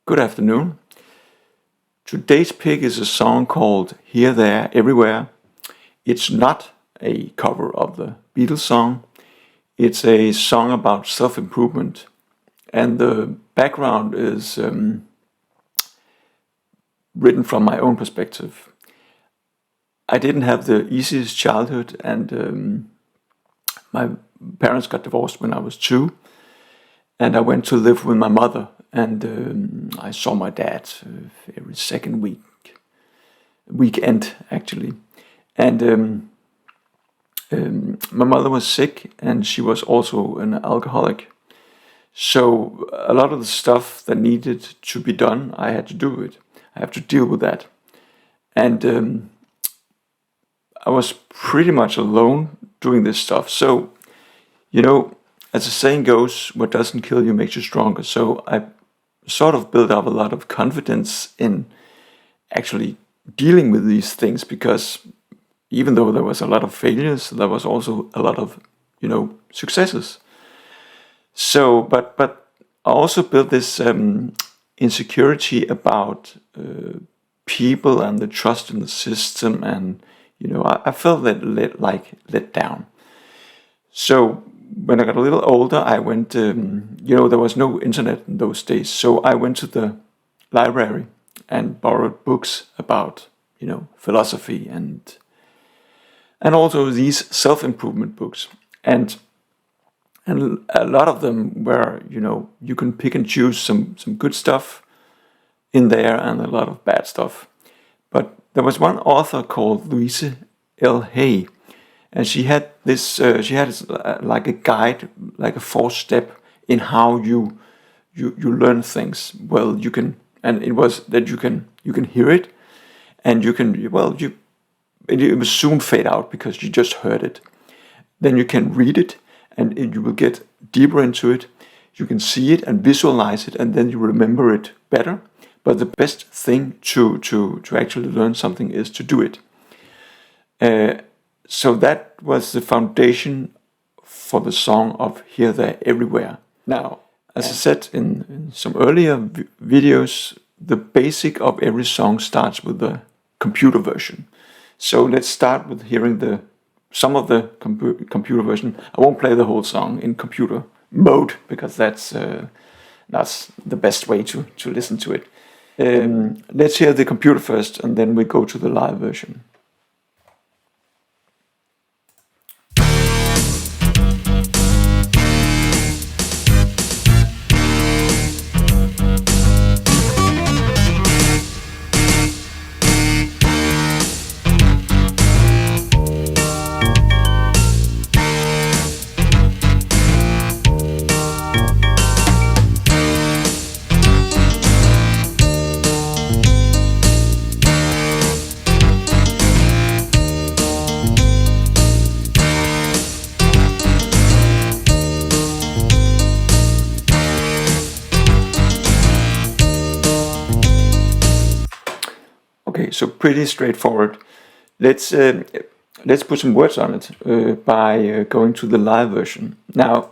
Good afternoon. Today's pick is a song called Here, There, Everywhere. It's not a cover of the Beatles song. It's a song about self-improvement. And the background is written from my own perspective. I didn't have the easiest childhood, and my parents got divorced when I was 2. And I went to live with my mother, and I saw my dad every second weekend actually. And my mother was sick, and she was also an alcoholic. So a lot of the stuff that needed to be done, I had to do it. I have to deal with that. And I was pretty much alone doing this stuff. So, as the saying goes, what doesn't kill you makes you stronger. So I sort of built up a lot of confidence in actually dealing with these things, because even though there was a lot of failures, there was also a lot of, successes. So, but I also built this insecurity about people and the trust in the system, and I felt let down. So when I got a little older, I went, there was no internet in those days, so I went to the library and borrowed books about, philosophy and also these self-improvement books. And a lot of them were, you can pick and choose some good stuff in there and a lot of bad stuff. But there was one author called Louise L. Hay, and she had this. Like a guide, like a 4-step in how you learn things. Well, you can, and it was that you can hear it, and you can it will soon fade out because you just heard it. Then you can read it, and you will get deeper into it. You can see it and visualize it, and then you remember it better. But the best thing to actually learn something is to do it. So that was the foundation for the song of Here, There, Everywhere. Now, as I said in some earlier videos, the basic of every song starts with the computer version. So let's start with hearing some of the computer version. I won't play the whole song in computer mode, because that's the best way to listen to it. Let's hear the computer first, and then we go to the live version. Okay, so pretty straightforward. Let's put some words on it by going to the live version. Now,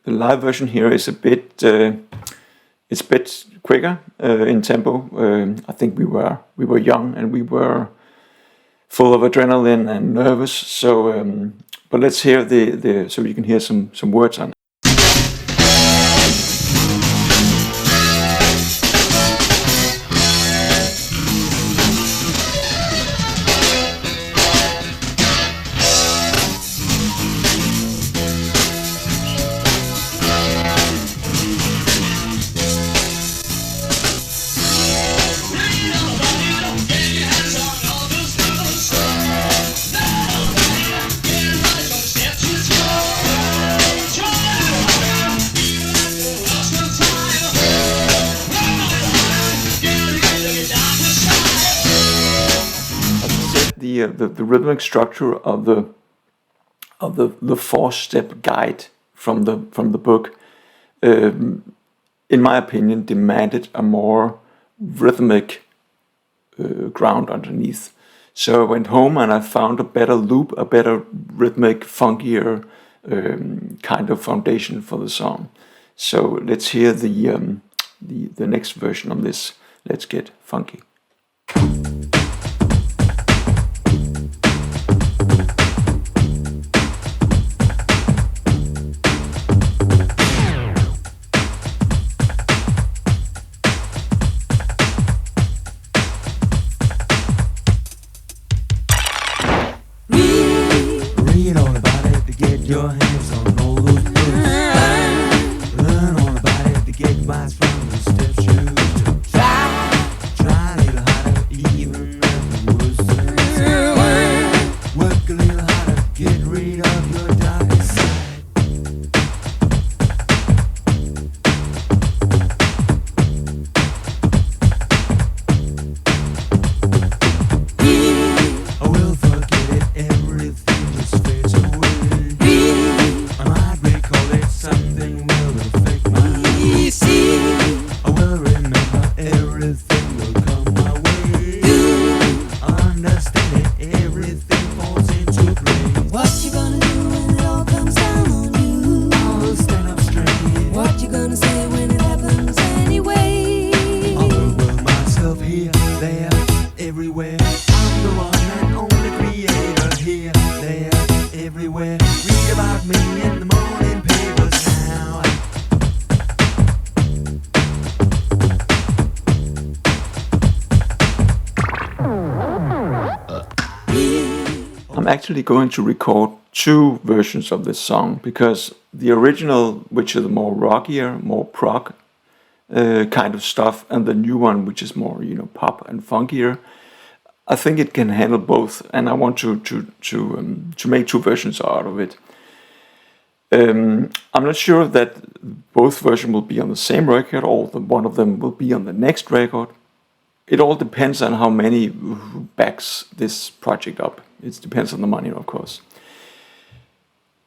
the live version here is a bit quicker in tempo. I think we were young, and we were full of adrenaline and nervous. So, but let's hear so you can hear some words on it. The rhythmic structure of the 4-step guide from the book, in my opinion, demanded a more rhythmic ground underneath. So I went home and I found a better loop, a better rhythmic, funkier kind of foundation for the song. So let's hear the the next version of this. Let's Get Funky. Read all about it to get your hands on all those books. Learn all about it to get wise from the steps you took. Try a little harder, even at the worst. Work a little harder, get rid of your dark side. I will forget it, everything just fades away. I might recall it, something will affect my life. I will remember, everything will come my way. I understand it, everything falls into place. What you gonna do when it all comes down on you? I will stand up straight. What you gonna say when it happens anyway? I will will myself here, there, everywhere. I'm the one and only creator here, there, everywhere. Read about me in the morning papers now. I'm actually going to record two versions of this song, because the original, which is more rockier, more prog kind of stuff, and the new one, which is more, pop and funkier, I think it can handle both, and I want to make two versions out of it. I'm not sure that both versions will be on the same record, or one of them will be on the next record. It all depends on how many backs this project up. It depends on the money, of course.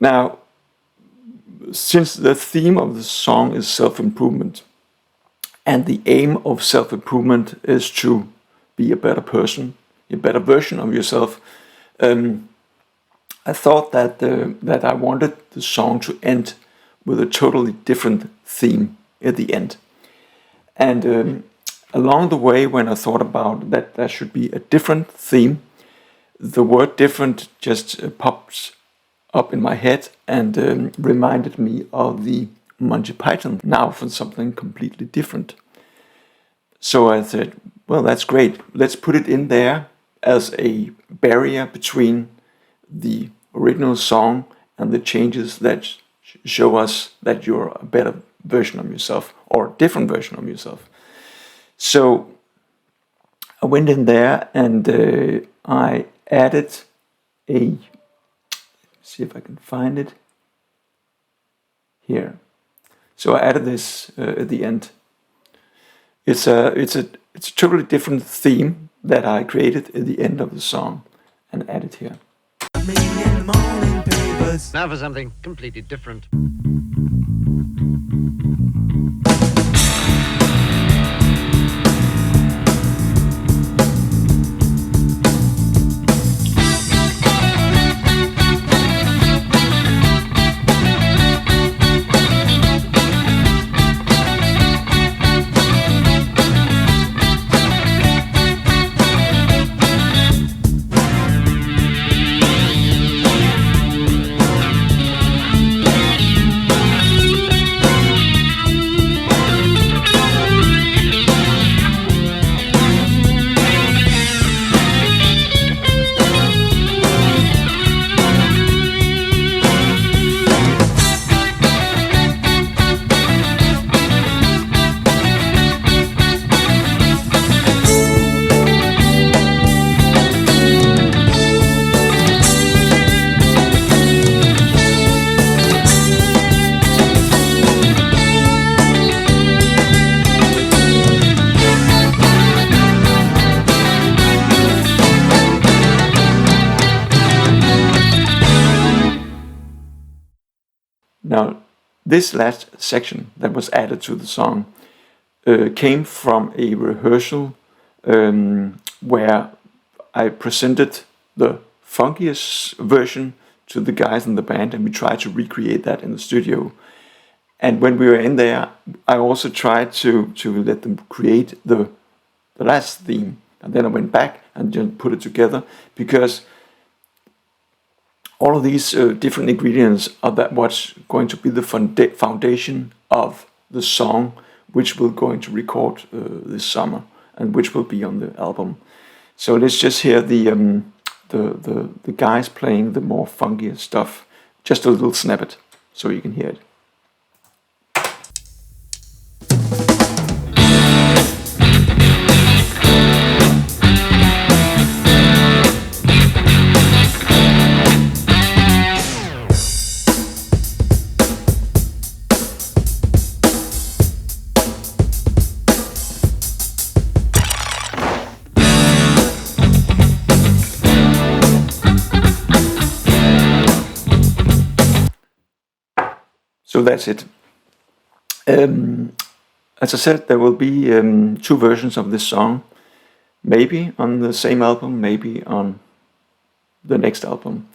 Now, since the theme of the song is self-improvement, and the aim of self-improvement is to be a better person, a better version of yourself, I thought that I wanted the song to end with a totally different theme at the end. And along the way, when I thought about that there should be a different theme, the word different just popped up in my head and reminded me of the Monty Python, now for something completely different. So I said, well, that's great. Let's put it in there as a barrier between the original song and the changes that show us that you're a better version of yourself, or a different version of yourself. So I went in there and I added see if I can find it here. So I added this at the end. It's a totally different theme that I created at the end of the song and added here. Me in the morning papers. Now for something completely different. Now, this last section that was added to the song came from a rehearsal where I presented the funkiest version to the guys in the band, and we tried to recreate that in the studio. And when we were in there, I also tried to let them create the last theme. And then I went back and just put it together, because all of these different ingredients are that what's going to be the foundation of the song, which we're going to record this summer, and which will be on the album. So let's just hear the guys playing the more funky stuff. Just a little snippet, so you can hear it. So that's it. As I said, there will be 2 versions of this song, maybe on the same album, maybe on the next album.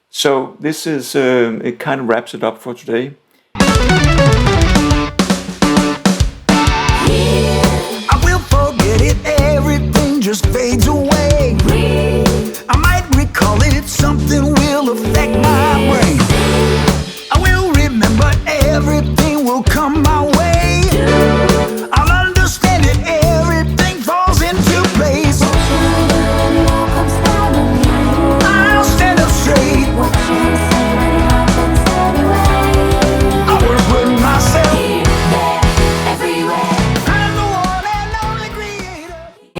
So this is it kind of wraps it up for today. I will forget it, everything just fades away. I might recall it, something will affect my brain. I will remember, everything will come my way.